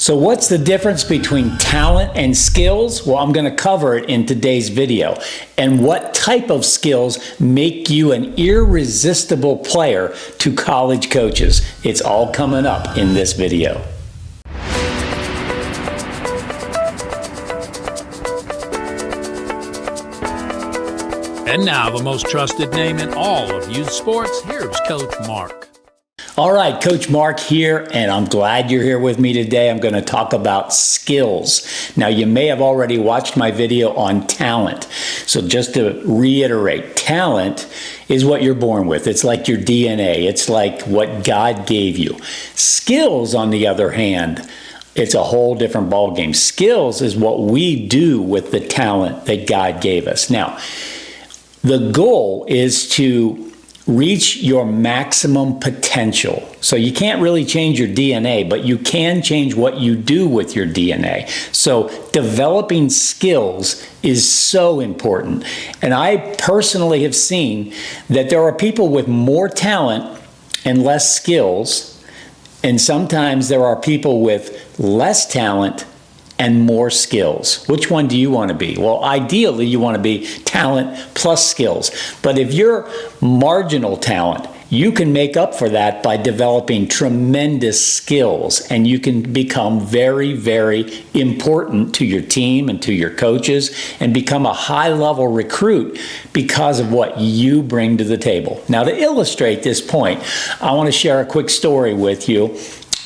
So what's the difference between talent and skills? Well, I'm going to cover it in today's video. And what type of skills make you an irresistible player to college coaches? It's all coming up in this video. And now the most trusted name in all of youth sports, here's Coach Mark. All right, Coach Mark here, and I'm glad you're here with me today. I'm going to talk about skills. Now, you may have already watched my video on talent. So just to reiterate, talent is what you're born with. It's like your DNA. It's like what God gave you. Skills, on the other hand, it's a whole different ballgame. Skills is what we do with the talent that God gave us. Now, the goal is to reach your maximum potential. So you can't really change your DNA, but you can change what you do with your DNA. So developing skills is so important. And I personally have seen that there are people with more talent and less skills, and sometimes there are people with less talent and more skills. Which one do you want to be? Well, ideally, you want to be talent plus skills. But if you're marginal talent, you can make up for that by developing tremendous skills, and you can become very, very important to your team and to your coaches and become a high-level recruit because of what you bring to the table. Now, to illustrate this point, I want to share a quick story with you.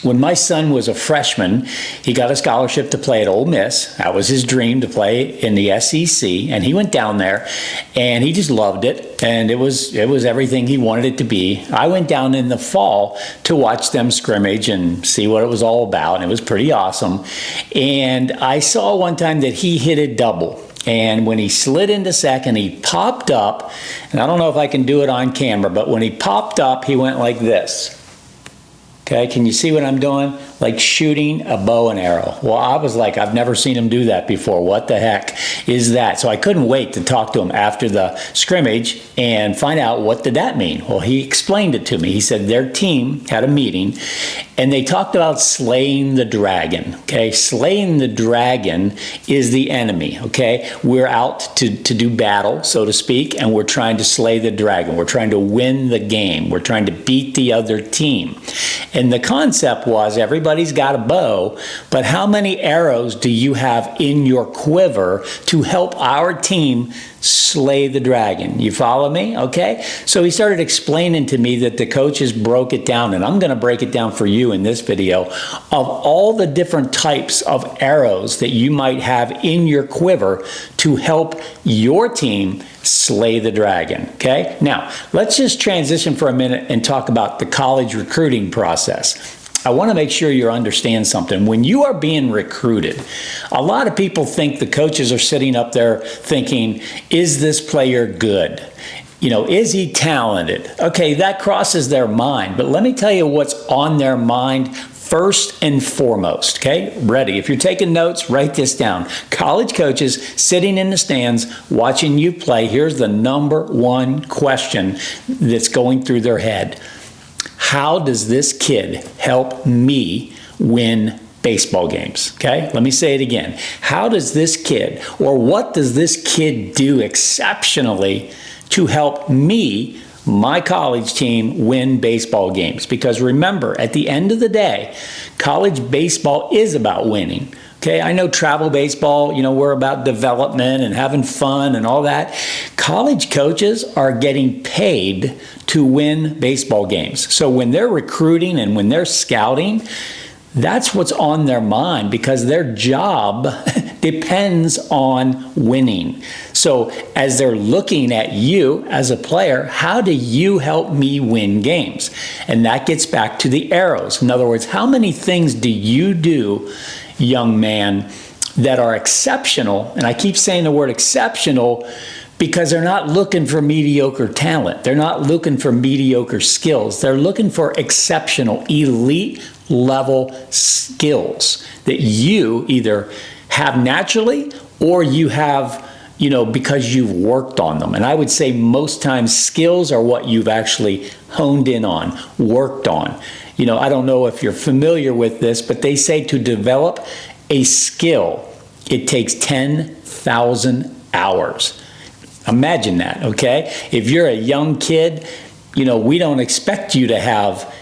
When my son was a freshman, he got a scholarship to play at Ole Miss. That was his dream, to play in the SEC. And he went down there and he just loved it. And it was everything he wanted it to be. I went down in the fall to watch them scrimmage and see what it was all about. And it was pretty awesome. And I saw one time that he hit a double. And when he slid into second, he popped up. And I don't know if I can do it on camera, but when he popped up, he went like this. Okay, can you see what I'm doing? Like shooting a bow and arrow. Well, I was like, I've never seen him do that before. What the heck is that? So I couldn't wait to talk to him after the scrimmage and find out what did that mean. Well, he explained it to me. He said their team had a meeting and they talked about slaying the dragon. Okay, slaying the dragon is the enemy. Okay, we're out to do battle, so to speak, and we're trying to slay the dragon. We're trying to win the game. We're trying to beat the other team. And the concept was everybody's got a bow, but how many arrows do you have in your quiver to help our team slay the dragon? You follow me? Okay. So he started explaining to me that the coaches broke it down, and I'm going to break it down for you in this video, of all the different types of arrows that you might have in your quiver to help your team slay the dragon. Okay. Now let's just transition for a minute and talk about the college recruiting process. I want to make sure you understand something. When you are being recruited, a lot of people think the coaches are sitting up there thinking, is this player good? You know, is he talented? Okay, that crosses their mind. But let me tell you what's on their mind first and foremost. Okay, ready? If you're taking notes, write this down. College coaches sitting in the stands watching you play, here's the number one question that's going through their head. How does this kid help me win baseball games? Okay, let me say it again. How does this kid, or what does this kid do exceptionally to help me, my college team, win baseball games? Because remember, at the end of the day, college baseball is about winning. Okay, I know travel baseball, you know, we're about development and having fun and all that. College coaches are getting paid to win baseball games. So when they're recruiting and when they're scouting, that's what's on their mind, because their job depends on winning. So as they're looking at you as a player, how do you help me win games? And that gets back to the arrows. In other words, how many things do you do, young man, that are exceptional? And I keep saying the word exceptional because they're not looking for mediocre talent. They're not looking for mediocre skills. They're looking for exceptional, elite level skills that you either have naturally or you have, you know, because you've worked on them. And I would say most times skills are what you've actually honed in on, worked on. I don't know if you're familiar with this, but they say to develop a skill, it takes 10,000 hours. Imagine that, okay? If you're a young kid, we don't expect you to have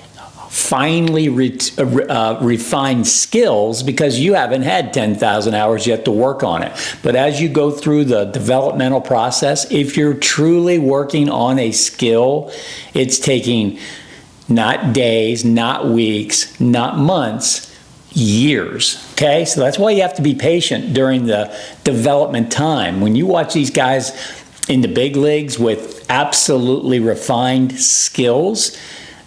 finely refined skills because you haven't had 10,000 hours yet to work on it. But as you go through the developmental process, if you're truly working on a skill, it's taking not days, not weeks, not months, years, okay? So that's why you have to be patient during the development time. When you watch these guys in the big leagues with absolutely refined skills,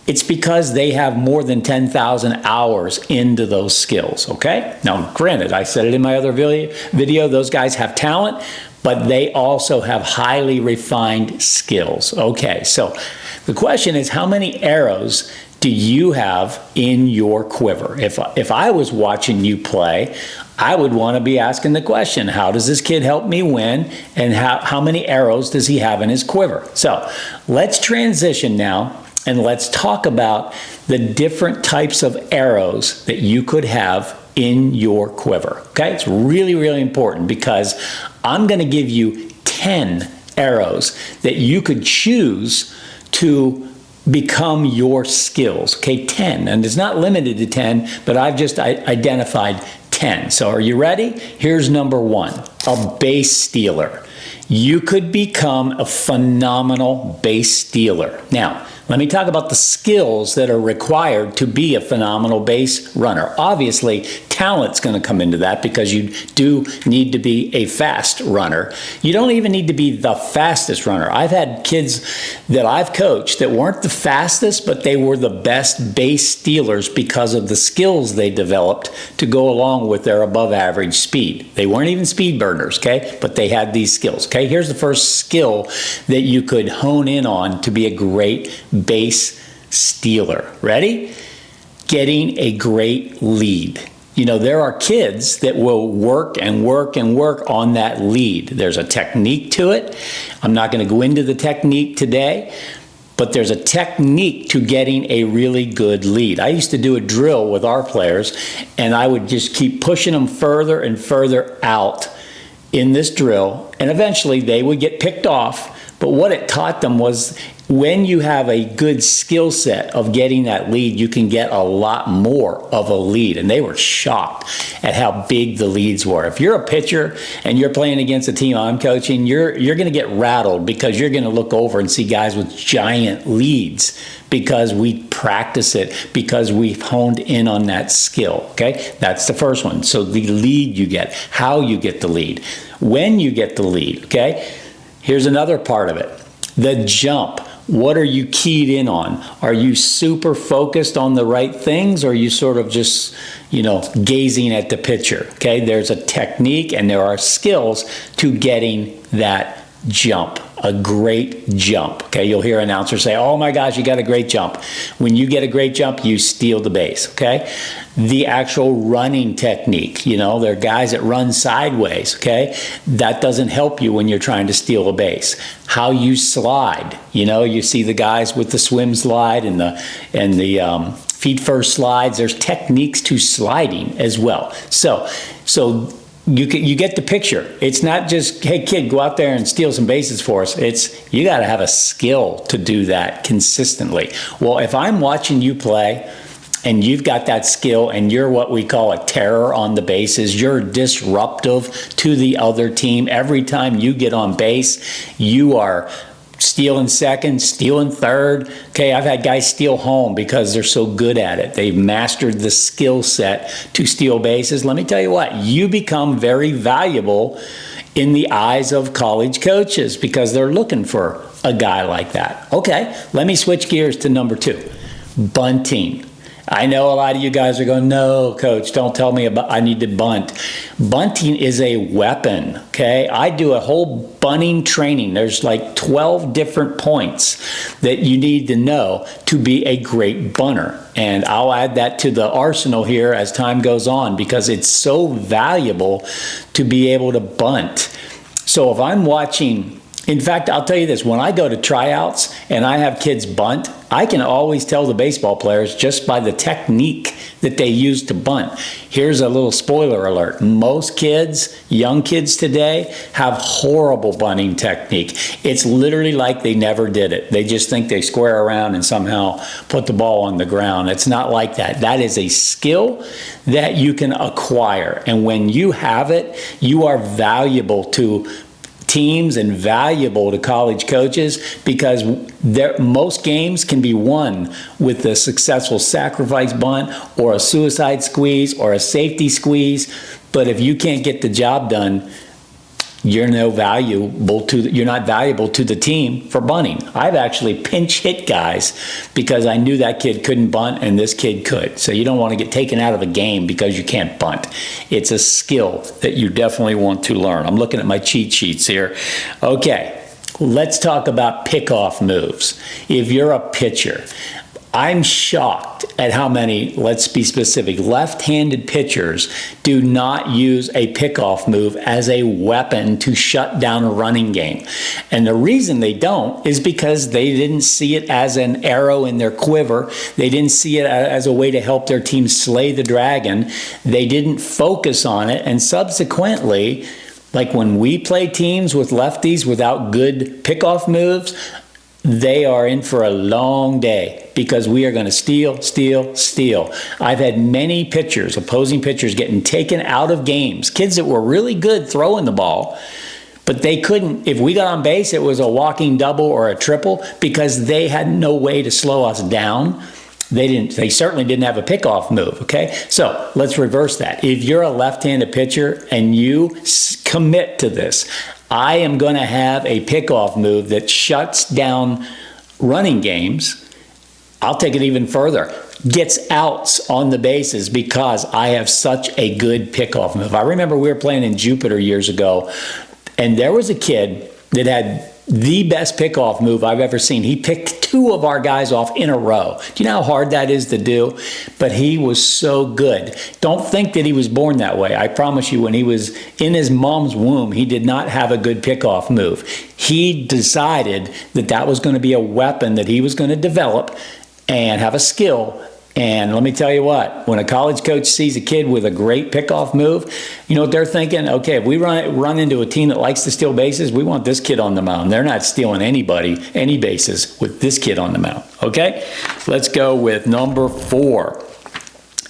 it's because they have more than 10,000 hours into those skills, okay? Now, granted, I said it in my other video, those guys have talent, but they also have highly refined skills. Okay, so the question is, how many arrows do you have in your quiver? If I was watching you play, I would want to be asking the question, how does this kid help me win? And how many arrows does he have in his quiver? So let's transition now and let's talk about the different types of arrows that you could have in your quiver. Okay, it's really, really important because I'm going to give you 10 arrows that you could choose to become your skills. Okay, 10, and it's not limited to 10, but I've just identified 10. So are you ready? Here's number 1, a base stealer. You could become a phenomenal base stealer. Now, let me talk about the skills that are required to be a phenomenal base runner. Obviously, talent's going to come into that because you do need to be a fast runner. You don't even need to be the fastest runner. I've had kids that I've coached that weren't the fastest, but they were the best base stealers because of the skills they developed to go along with their above average speed. They weren't even speed burners, okay? But they had these skills, okay? Here's the first skill that you could hone in on to be a great base stealer. Ready? Getting a great lead. There are kids that will work and work and work on that lead. There's a technique to it. I'm not going to go into the technique today, but there's a technique to getting a really good lead. I used to do a drill with our players, and I would just keep pushing them further and further out in this drill, and eventually they would get picked off. But what it taught them was when you have a good skill set of getting that lead, you can get a lot more of a lead. And they were shocked at how big the leads were. If you're a pitcher and you're playing against a team I'm coaching, you're going to get rattled because you're going to look over and see guys with giant leads because we practice it, because we've honed in on that skill, okay? That's the first one. So the lead you get, how you get the lead, when you get the lead, okay? Here's another part of it, the jump. What are you keyed in on? Are you super focused on the right things, or are you sort of just, gazing at the pitcher? Okay, there's a technique and there are skills to getting that jump, a great jump. Okay, you'll hear announcers say, oh my gosh, you got a great jump. When you get a great jump, you steal the base, okay? The actual running technique, there are guys that run sideways, okay? That doesn't help you when you're trying to steal a base. How you slide, you see the guys with the swim slide and the feet first slides. There's techniques to sliding as well. So you get the picture. It's not just, hey kid, go out there and steal some bases for us. It's, you got to have a skill to do that consistently. Well, if I'm watching you play and you've got that skill and you're what we call a terror on the bases, you're disruptive to the other team. Every time you get on base, you are stealing second, stealing third. Okay, I've had guys steal home because they're so good at it. They've mastered the skill set to steal bases. Let me tell you what, you become very valuable in the eyes of college coaches because they're looking for a guy like that. Okay, let me switch gears to number 2, bunting. I know a lot of you guys are going, no, coach, don't tell me about I need to bunt. Bunting is a weapon, okay? I do a whole bunting training. There's like 12 different points that you need to know to be a great bunter. And I'll add that to the arsenal here as time goes on because it's so valuable to be able to bunt. So if I'm watching In fact, I'll tell you this, when I go to tryouts and I have kids bunt, I can always tell the baseball players just by the technique that they use to bunt. Here's a little spoiler alert. Most kids, young kids today, have horrible bunting technique. It's literally like they never did it. They just think they square around and somehow put the ball on the ground. It's not like that. That is a skill that you can acquire. And when you have it, you are valuable to teams and valuable to college coaches, because most games can be won with a successful sacrifice bunt or a suicide squeeze or a safety squeeze. But if you can't get the job done, you're not valuable to the team for bunting. I've actually pinch hit guys because I knew that kid couldn't bunt and this kid could. So you don't want to get taken out of a game because you can't bunt. It's a skill that you definitely want to learn. I'm looking at my cheat sheets here. Okay, let's talk about pickoff moves. If you're a pitcher, I'm shocked at how many, let's be specific, left-handed pitchers do not use a pickoff move as a weapon to shut down a running game. And the reason they don't is because they didn't see it as an arrow in their quiver. They didn't see it as a way to help their team slay the dragon. They didn't focus on it, and subsequently, like when we play teams with lefties without good pickoff moves, they are in for a long day because we are going to steal, steal, steal. I've had many pitchers, opposing pitchers, getting taken out of games. Kids that were really good throwing the ball, but they couldn't. If we got on base, it was a walking double or a triple because they had no way to slow us down. They certainly didn't have a pickoff move, okay? So let's reverse that. If you're a left-handed pitcher and you commit to this, I am going to have a pickoff move that shuts down running games. I'll take it even further. Gets outs on the bases because I have such a good pickoff move. I remember we were playing in Jupiter years ago, and there was a kid that had the best pickoff move I've ever seen. He picked two of our guys off in a row. Do you know how hard that is to do? But he was so good. Don't think that he was born that way. I promise you, when he was in his mom's womb, he did not have a good pickoff move. He decided that that was going to be a weapon that he was going to develop and have a skill. And let me tell you what, when a college coach sees a kid with a great pickoff move, you know what they're thinking? Okay, if we run into a team that likes to steal bases, we want this kid on the mound. They're not stealing any bases with this kid on the mound, okay? Let's go with number 4,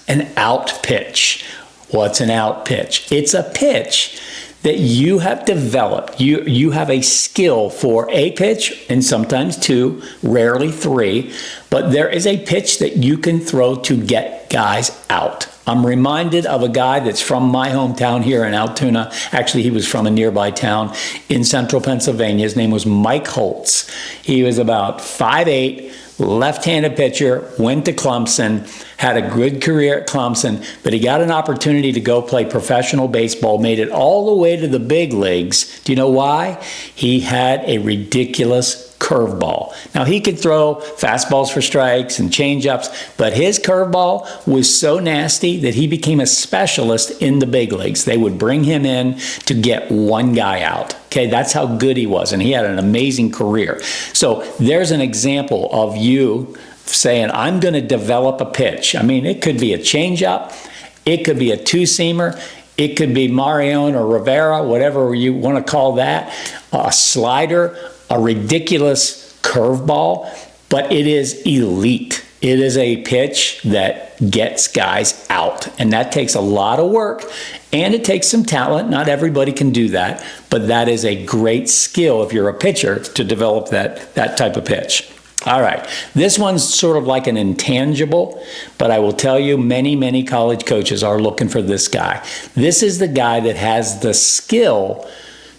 an out pitch. What's an out pitch? It's a pitch that you have developed. You have a skill for a pitch, and sometimes 2, rarely 3, but there is a pitch that you can throw to get guys out. I'm reminded of a guy that's from my hometown here in Altoona. Actually, he was from a nearby town in central Pennsylvania. His name was Mike Holtz. He was about 5'8", left-handed pitcher, went to Clemson, had a good career at Clemson, but he got an opportunity to go play professional baseball, made it all the way to the big leagues. Do you know why? He had a ridiculous curveball. Now, he could throw fastballs for strikes and changeups, but his curveball was so nasty that he became a specialist in the big leagues. They would bring him in to get one guy out. Okay, that's how good he was, and he had an amazing career. So there's an example of you saying, I'm going to develop a pitch. I mean, it could be a changeup, it could be a two-seamer, it could be Marion or Rivera, whatever you want to call that, a slider, a ridiculous curveball, but it is elite. It is a pitch that gets guys out, and that takes a lot of work, and it takes some talent. Not everybody can do that, but that is a great skill if you're a pitcher to develop that type of pitch. All right, this one's sort of like an intangible, but I will tell you, many college coaches are looking for this guy. This is the guy that has the skill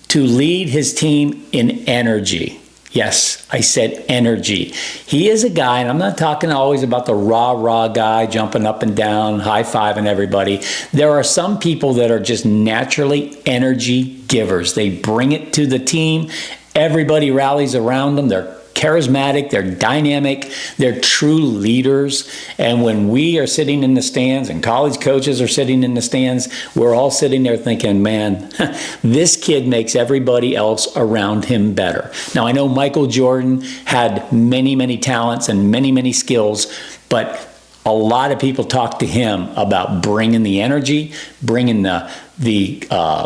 to lead his team in energy. Yes, I said energy. He is a guy, and I'm not talking always about the rah-rah guy jumping up and down, high-fiving everybody. There are some people that are just naturally energy givers. They bring it to the team. Everybody rallies around them. They're charismatic, they're dynamic, they're true leaders. And when we are sitting in the stands and college coaches are sitting in the stands, we're all sitting there thinking, man, this kid makes everybody else around him better. Now, I know Michael Jordan had many, many talents and many, many skills, but a lot of people talk to him about bringing the energy, bringing the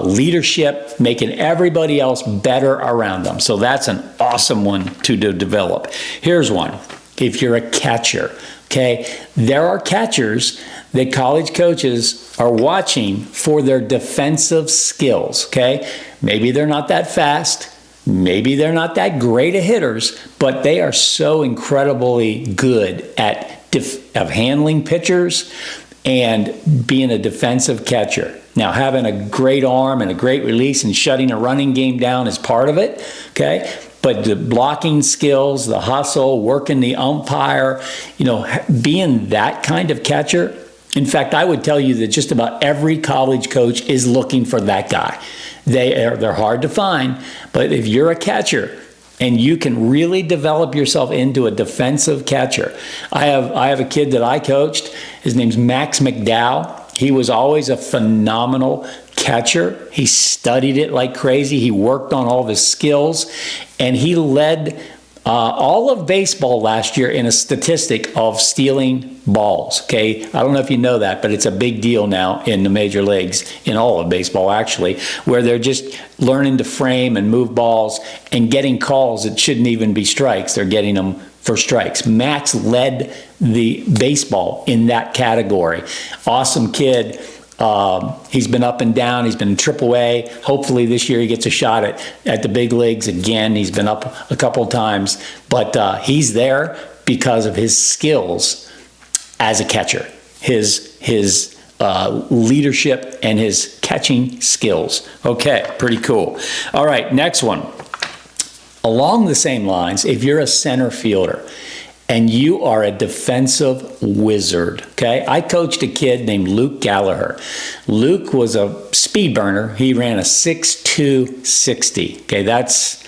leadership, making everybody else better around them. So that's an awesome one to develop. Here's one. If you're a catcher, okay, there are catchers that college coaches are watching for their defensive skills, okay? Maybe they're not that fast. Maybe they're not that great of hitters, but they are so incredibly good at handling pitchers and being a defensive catcher. Now, having a great arm and a great release and shutting a running game down is part of it, okay? But the blocking skills, the hustle, working the umpire, being that kind of catcher. In fact, I would tell you that just about every college coach is looking for that guy. They're hard to find, but if you're a catcher and you can really develop yourself into a defensive catcher. I have a kid that I coached. His name's Max McDowell. He was always a phenomenal catcher. He studied it like crazy. He worked on all of his skills, and he led all of baseball last year in a statistic of stealing balls, okay? I don't know if you know that, but it's a big deal now in the major leagues, in all of baseball actually, where they're just learning to frame and move balls and getting calls that shouldn't even be strikes. They're getting them for strikes. Max led the baseball in that category. Awesome kid. He's been up and down. He's been in AAA. Hopefully this year he gets a shot at the big leagues again. He's been up a couple of times, but he's there because of his skills as a catcher, his leadership and his catching skills. Okay, pretty cool. All right, next one. Along the same lines, if you're a center fielder and you are a defensive wizard, okay? I coached a kid named Luke Gallagher. Luke was a speed burner. He ran a 6.2 60. Okay, that's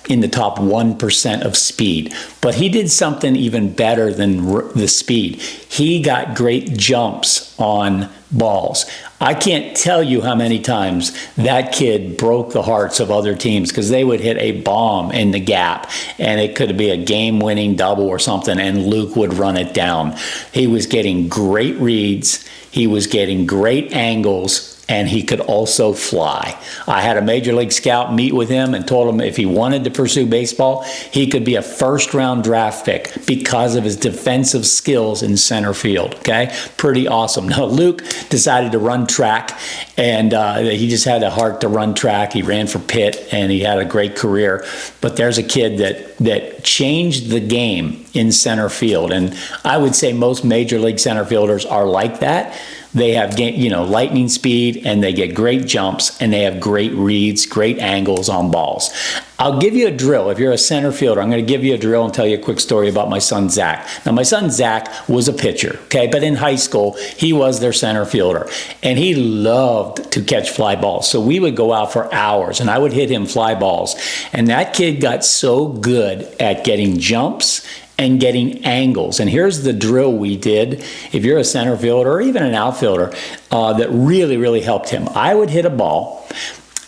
in the top 1% of speed. But he did something even better than the speed. He got great jumps on balls. I can't tell you how many times that kid broke the hearts of other teams because they would hit a bomb in the gap and it could be a game-winning double or something and Luke would run it down. He was getting great reads. He was getting great angles. And he could also fly. I had a major league scout meet with him and told him if he wanted to pursue baseball, he could be a first-round draft pick because of his defensive skills in center field, okay? Pretty awesome. Now, Luke decided to run track, and he just had a heart to run track. He ran for Pitt, and he had a great career. But there's a kid that changed the game in center field, and I would say most major league center fielders are like that. They have, lightning speed, and they get great jumps, and they have great reads, great angles on balls. I'll give you a drill. If you're a center fielder, I'm going to give you a drill and tell you a quick story about my son, Zach. Now, my son, Zach, was a pitcher, okay? But in high school, he was their center fielder, and he loved to catch fly balls. So we would go out for hours, and I would hit him fly balls. And that kid got so good at getting jumps and getting angles. And here's the drill we did. If you're a center fielder or even an outfielder, that really, really helped him. I would hit a ball,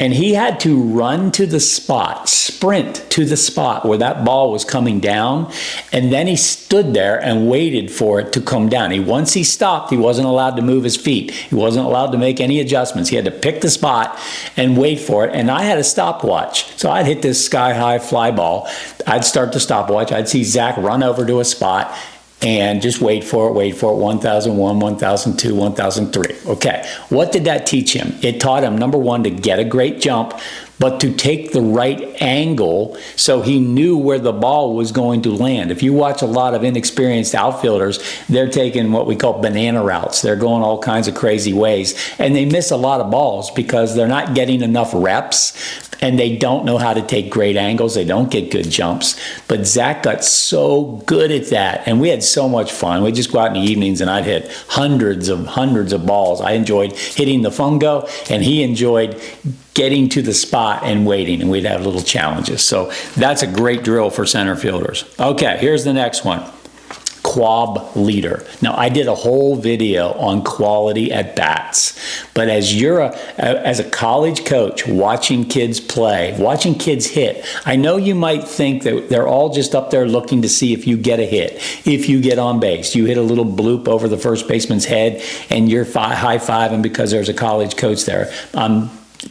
and he had to run to the spot, sprint to the spot where that ball was coming down, and then he stood there and waited for it to come down. Once he stopped, he wasn't allowed to move his feet. He wasn't allowed to make any adjustments. He had to pick the spot and wait for it, and I had a stopwatch. So I'd hit this sky-high fly ball. I'd start the stopwatch. I'd see Zach run over to a spot and just wait for it, 1001, 1002, 1003. Okay, what did that teach him? It taught him, number one, to get a great jump, but to take the right angle so he knew where the ball was going to land. If you watch a lot of inexperienced outfielders, they're taking what we call banana routes. They're going all kinds of crazy ways, and they miss a lot of balls because they're not getting enough reps, and they don't know how to take great angles. They don't get good jumps. But Zach got so good at that, and we had so much fun. We'd just go out in the evenings, and I'd hit hundreds of balls. I enjoyed hitting the fungo, and he enjoyed getting to the spot and waiting, and we'd have little challenges. So that's a great drill for center fielders. Okay, here's the next one. Quab leader. Now, I did a whole video on quality at bats, but as as a college coach watching kids play, watching kids hit, I know you might think that they're all just up there looking to see if you get a hit, if you get on base. You hit a little bloop over the first baseman's head and you're high-fiving because there's a college coach there.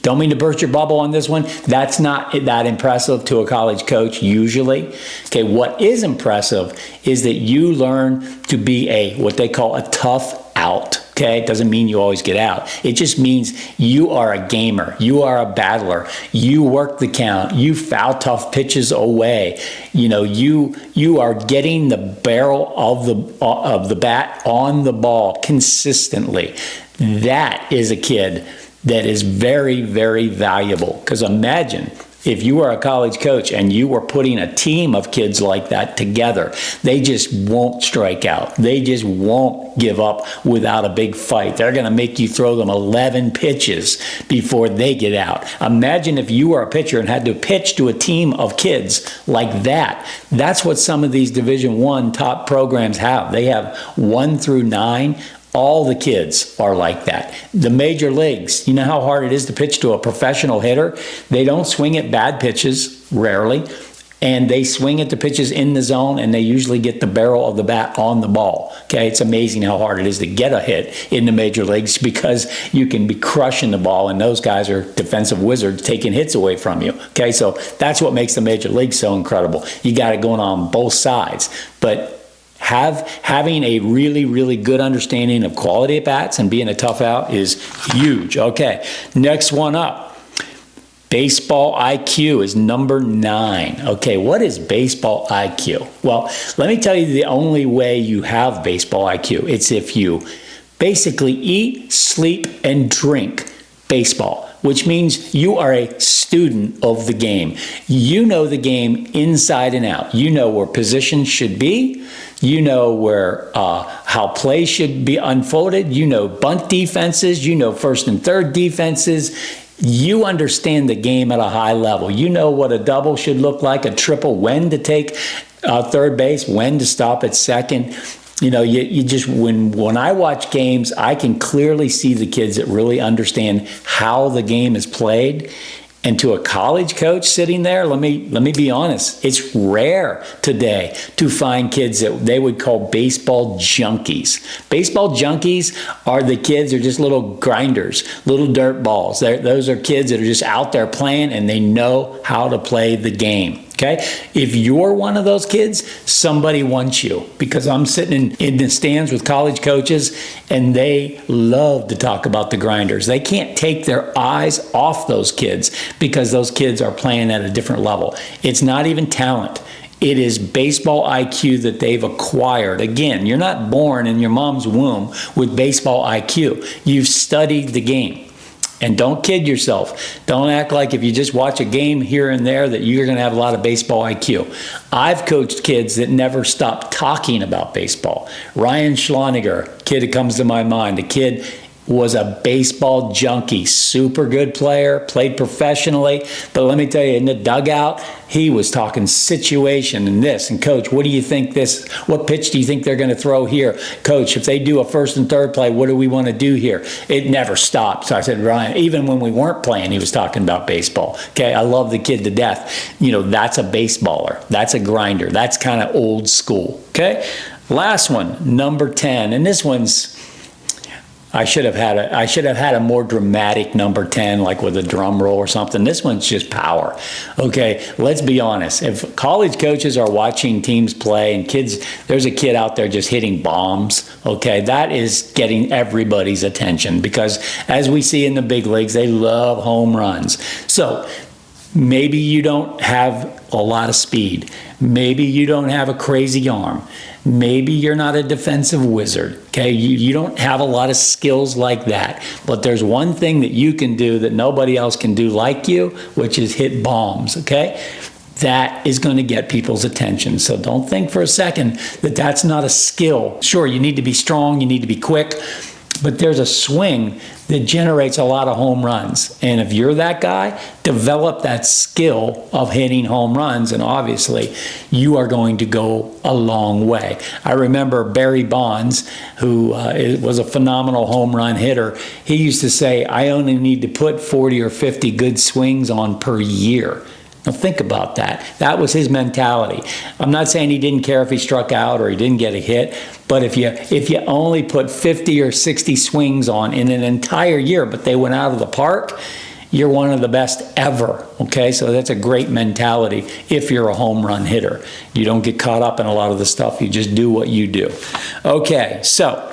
Don't mean to burst your bubble on this one. That's not that impressive to a college coach usually. Okay, what is impressive is that you learn to be what they call a tough out. Okay, it doesn't mean you always get out. It just means you are a gamer. You are a battler. You work the count. You foul tough pitches away. You know, you are getting the barrel of the bat on the ball consistently. That is a kid that is very, very valuable. Because imagine if you were a college coach and you were putting a team of kids like that together, they just won't strike out. They just won't give up without a big fight. They're going to make you throw them 11 pitches before they get out. Imagine if you were a pitcher and had to pitch to a team of kids like that. That's what some of these Division I top programs have. They have 1 through 9. All the kids are like that. The major leagues, you know how hard it is to pitch to a professional hitter? They don't swing at bad pitches, rarely, and they swing at the pitches in the zone, and they usually get the barrel of the bat on the ball. Okay, it's amazing how hard it is to get a hit in the major leagues because you can be crushing the ball, and those guys are defensive wizards taking hits away from you. Okay, so that's what makes the major leagues so incredible. You got it going on both sides, but having a really, really good understanding of quality at bats and being a tough out is huge. Okay, next one up. Baseball IQ is number 9. Okay, what is baseball IQ? Well, let me tell you the only way you have baseball IQ. It's if you basically eat, sleep, and drink baseball, which means you are a student of the game. You know the game inside and out. You know where positions should be. You know where how plays should be unfolded. You know bunt defenses. You know first and third defenses. You understand the game at a high level. You know what a double should look like, a triple, when to take third base, when to stop at second. You know, you just, when I watch games, I can clearly see the kids that really understand how the game is played. And to a college coach sitting there, let me be honest, it's rare today to find kids that they would call baseball junkies. Baseball junkies are the kids that are just little grinders, little dirt balls. Those are kids that are just out there playing and they know how to play the game. Okay, if you're one of those kids, somebody wants you, because I'm sitting in the stands with college coaches and they love to talk about the grinders. They can't take their eyes off those kids because those kids are playing at a different level. It's not even talent. It is baseball IQ that they've acquired. Again, you're not born in your mom's womb with baseball IQ. You've studied the game. And don't kid yourself. Don't act like if you just watch a game here and there that you're going to have a lot of baseball IQ. I've coached kids that never stopped talking about baseball. Ryan Schloniger, kid that comes to my mind, a kid was a baseball junkie, super good player, played professionally. But let me tell you, in the dugout, he was talking situation and this. And coach, what do you think what pitch do you think they're going to throw here? Coach, if they do a first and third play, what do we want to do here? It never stopped. So I said, Ryan, even when we weren't playing, he was talking about baseball. Okay, I love the kid to death. You know, that's a baseballer. That's a grinder. That's kind of old school. Okay, last one, number 10. And this one's, I should have had a more dramatic number 10, like with a drum roll or something. This one's just power. Okay, let's be honest. If college coaches are watching teams play and kids, there's a kid out there just hitting bombs, okay, that is getting everybody's attention, because as we see in the big leagues, they love home runs. So maybe you don't have a lot of speed. Maybe you don't have a crazy arm. Maybe you're not a defensive wizard, okay? You don't have a lot of skills like that. But there's one thing that you can do that nobody else can do like you, which is hit bombs, okay? That is going to get people's attention. So don't think for a second that that's not a skill. Sure, you need to be strong, you need to be quick, but there's a swing that generates a lot of home runs. And if you're that guy, develop that skill of hitting home runs, and obviously you are going to go a long way. I remember Barry Bonds, who was a phenomenal home run hitter. He used to say, I only need to put 40 or 50 good swings on per year. Now think about that. That was his mentality. I'm not saying he didn't care if he struck out or he didn't get a hit, but if you only put 50 or 60 swings on in an entire year, but they went out of the park, you're one of the best ever, okay? So that's a great mentality if you're a home run hitter. You don't get caught up in a lot of the stuff. You just do what you do. Okay, so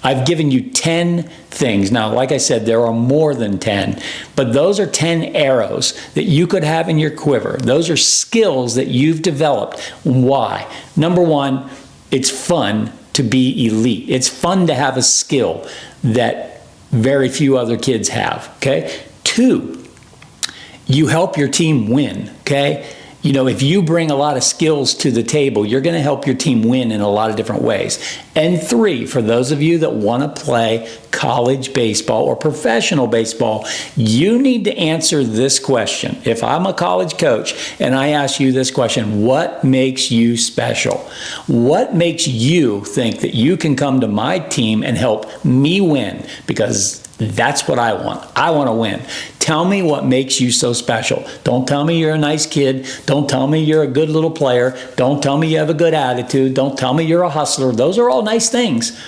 I've given you 10 things. Now, like I said, there are more than 10, but those are 10 arrows that you could have in your quiver. Those are skills that you've developed. Why? Number one, it's fun to be elite. It's fun to have a skill that very few other kids have, okay? 2, you help your team win, okay? You know, if you bring a lot of skills to the table, you're going to help your team win in a lot of different ways. And 3, for those of you that want to play college baseball or professional baseball, you need to answer this question. If I'm a college coach and I ask you this question, what makes you special? What makes you think that you can come to my team and help me win? Because that's what I want. I want to win. Tell me what makes you so special. Don't tell me you're a nice kid. Don't tell me you're a good little player. Don't tell me you have a good attitude. Don't tell me you're a hustler. Those are all nice things.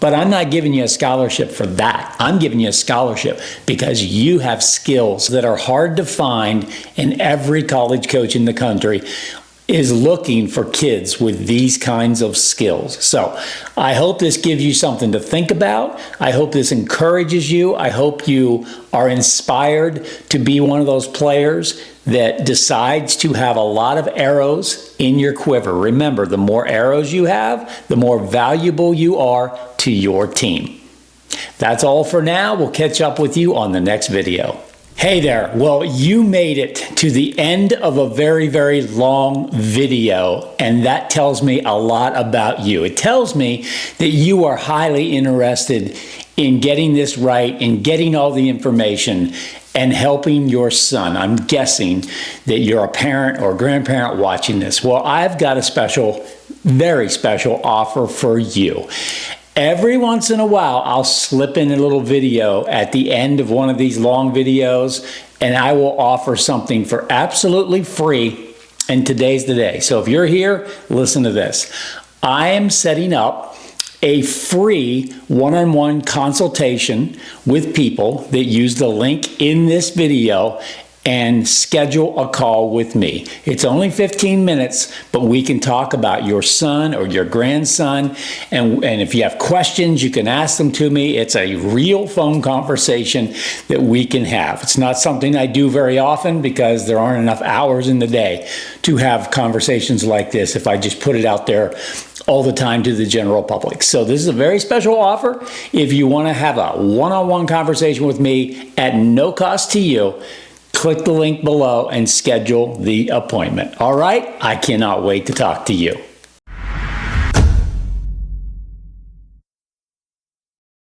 But I'm not giving you a scholarship for that. I'm giving you a scholarship because you have skills that are hard to find, and every college coach in the country is looking for kids with these kinds of skills. So I hope this gives you something to think about. I hope this encourages you. I hope you are inspired to be one of those players that decides to have a lot of arrows in your quiver. Remember, the more arrows you have, the more valuable you are to your team. That's all for now. We'll catch up with you on the next video. Hey there. Well, you made it to the end of a very, very long video, and that tells me a lot about you. It tells me that you are highly interested in getting this right, in getting all the information, and helping your son. I'm guessing that you're a parent or grandparent watching this. Well, I've got a special, very special offer for you. Every once in a while, I'll slip in a little video at the end of one of these long videos, and I will offer something for absolutely free, and today's the day. So if you're here, listen to this. I am setting up a free one-on-one consultation with people that use the link in this video and schedule a call with me. It's only 15 minutes, but we can talk about your son or your grandson. And if you have questions, you can ask them to me. It's a real phone conversation that we can have. It's not something I do very often because there aren't enough hours in the day to have conversations like this if I just put it out there all the time to the general public. So this is a very special offer. If you want to have a one-on-one conversation with me at no cost to you, click the link below and schedule the appointment. All right? I cannot wait to talk to you.